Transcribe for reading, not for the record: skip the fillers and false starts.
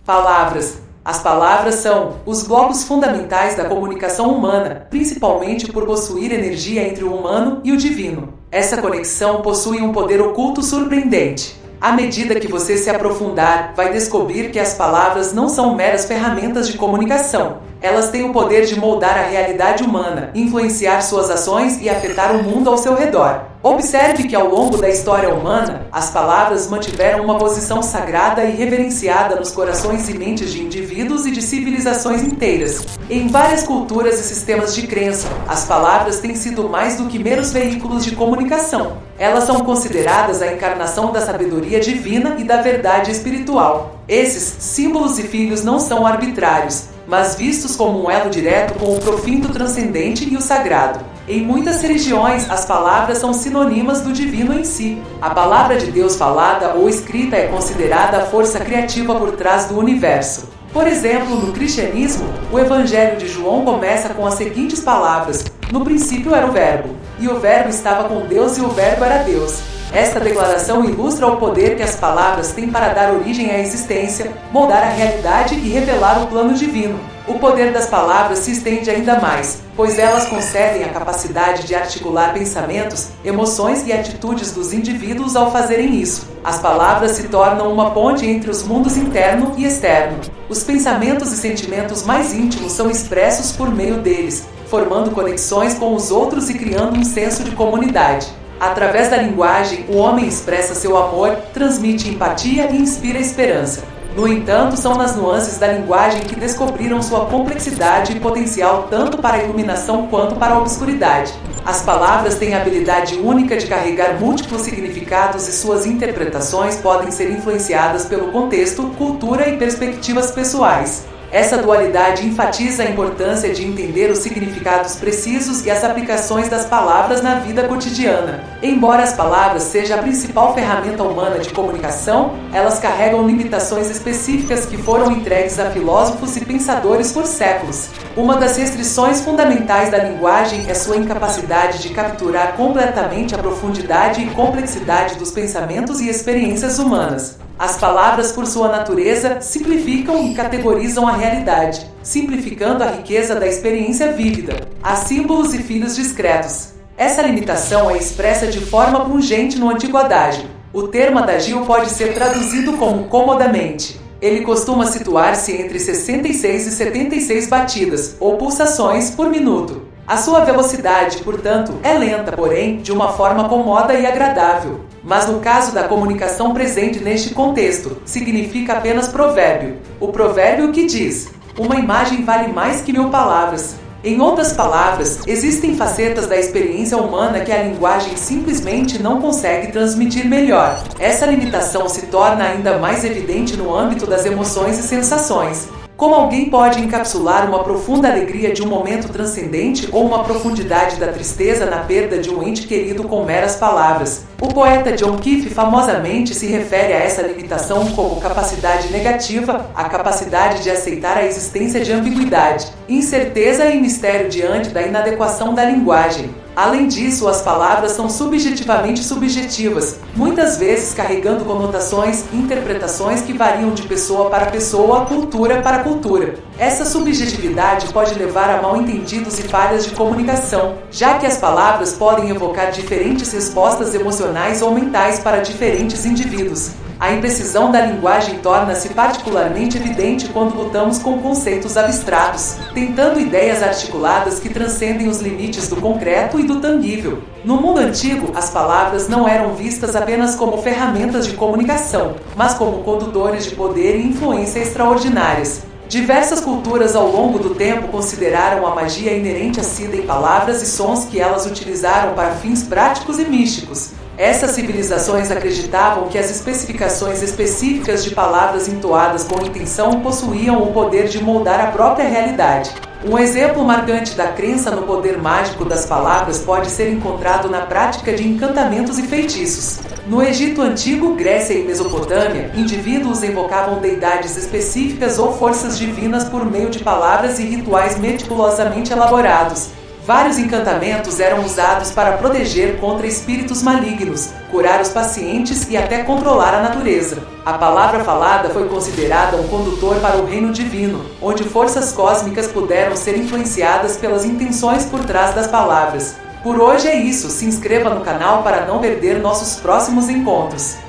Palavras. As palavras são os blocos fundamentais da comunicação humana, principalmente por possuir energia entre o humano e o divino. Essa conexão possui um poder oculto surpreendente. À medida que você se aprofundar, vai descobrir que as palavras não são meras ferramentas de comunicação. Elas têm o poder de moldar a realidade humana, influenciar suas ações e afetar o mundo ao seu redor. Observe que ao longo da história humana, as palavras mantiveram uma posição sagrada e reverenciada nos corações e mentes de indivíduos e de civilizações inteiras. Em várias culturas e sistemas de crença, as palavras têm sido mais do que meros veículos de comunicação. Elas são consideradas a encarnação da sabedoria divina e da verdade espiritual. Esses símbolos e filhos não são arbitrários, mas vistos como um elo direto com o profundo transcendente e o sagrado. Em muitas religiões, as palavras são sinônimas do divino em si. A palavra de Deus falada ou escrita é considerada a força criativa por trás do universo. Por exemplo, no cristianismo, o Evangelho de João começa com as seguintes palavras: no princípio era o Verbo, e o Verbo estava com Deus e o Verbo era Deus. Esta declaração ilustra o poder que as palavras têm para dar origem à existência, moldar a realidade e revelar o plano divino. O poder das palavras se estende ainda mais, pois elas concedem a capacidade de articular pensamentos, emoções e atitudes dos indivíduos ao fazerem isso. As palavras se tornam uma ponte entre os mundos interno e externo. Os pensamentos e sentimentos mais íntimos são expressos por meio deles, formando conexões com os outros e criando um senso de comunidade. Através da linguagem, o homem expressa seu amor, transmite empatia e inspira esperança. No entanto, são nas nuances da linguagem que descobriram sua complexidade e potencial tanto para a iluminação quanto para a obscuridade. As palavras têm a habilidade única de carregar múltiplos significados e suas interpretações podem ser influenciadas pelo contexto, cultura e perspectivas pessoais. Essa dualidade enfatiza a importância de entender os significados precisos e as aplicações das palavras na vida cotidiana. Embora as palavras sejam a principal ferramenta humana de comunicação, elas carregam limitações específicas que foram entregues a filósofos e pensadores por séculos. Uma das restrições fundamentais da linguagem é sua incapacidade de capturar completamente a profundidade e complexidade dos pensamentos e experiências humanas. As palavras, por sua natureza, simplificam e categorizam a realidade, simplificando a riqueza da experiência vívida. Há símbolos e filhos discretos. Essa limitação é expressa de forma pungente no antigo adágio. O termo adagio pode ser traduzido como comodamente. Ele costuma situar-se entre 66 e 76 batidas, ou pulsações, por minuto. A sua velocidade, portanto, é lenta, porém, de uma forma cômoda e agradável. Mas no caso da comunicação presente neste contexto, significa apenas provérbio. O provérbio que diz: uma imagem vale mais que 1000 palavras. Em outras palavras, existem facetas da experiência humana que a linguagem simplesmente não consegue transmitir melhor. Essa limitação se torna ainda mais evidente no âmbito das emoções e sensações. Como alguém pode encapsular uma profunda alegria de um momento transcendente ou uma profundidade da tristeza na perda de um ente querido com meras palavras? O poeta John Keats famosamente se refere a essa limitação como capacidade negativa, a capacidade de aceitar a existência de ambiguidade, incerteza e mistério diante da inadequação da linguagem. Além disso, as palavras são subjetivamente subjetivas, muitas vezes carregando conotações e interpretações que variam de pessoa para pessoa, cultura para cultura. Essa subjetividade pode levar a mal-entendidos e falhas de comunicação, já que as palavras podem evocar diferentes respostas emocionais ou mentais para diferentes indivíduos. A imprecisão da linguagem torna-se particularmente evidente quando lutamos com conceitos abstratos, tentando ideias articuladas que transcendem os limites do concreto e do tangível. No mundo antigo, as palavras não eram vistas apenas como ferramentas de comunicação, mas como condutores de poder e influência extraordinárias. Diversas culturas ao longo do tempo consideraram a magia inerente a si em palavras e sons que elas utilizaram para fins práticos e místicos. Essas civilizações acreditavam que as especificações específicas de palavras entoadas com intenção possuíam o poder de moldar a própria realidade. Um exemplo marcante da crença no poder mágico das palavras pode ser encontrado na prática de encantamentos e feitiços. No Egito Antigo, Grécia e Mesopotâmia, indivíduos invocavam deidades específicas ou forças divinas por meio de palavras e rituais meticulosamente elaborados. Vários encantamentos eram usados para proteger contra espíritos malignos, curar os pacientes e até controlar a natureza. A palavra falada foi considerada um condutor para o reino divino, onde forças cósmicas puderam ser influenciadas pelas intenções por trás das palavras. Por hoje é isso, se inscreva no canal para não perder nossos próximos encontros.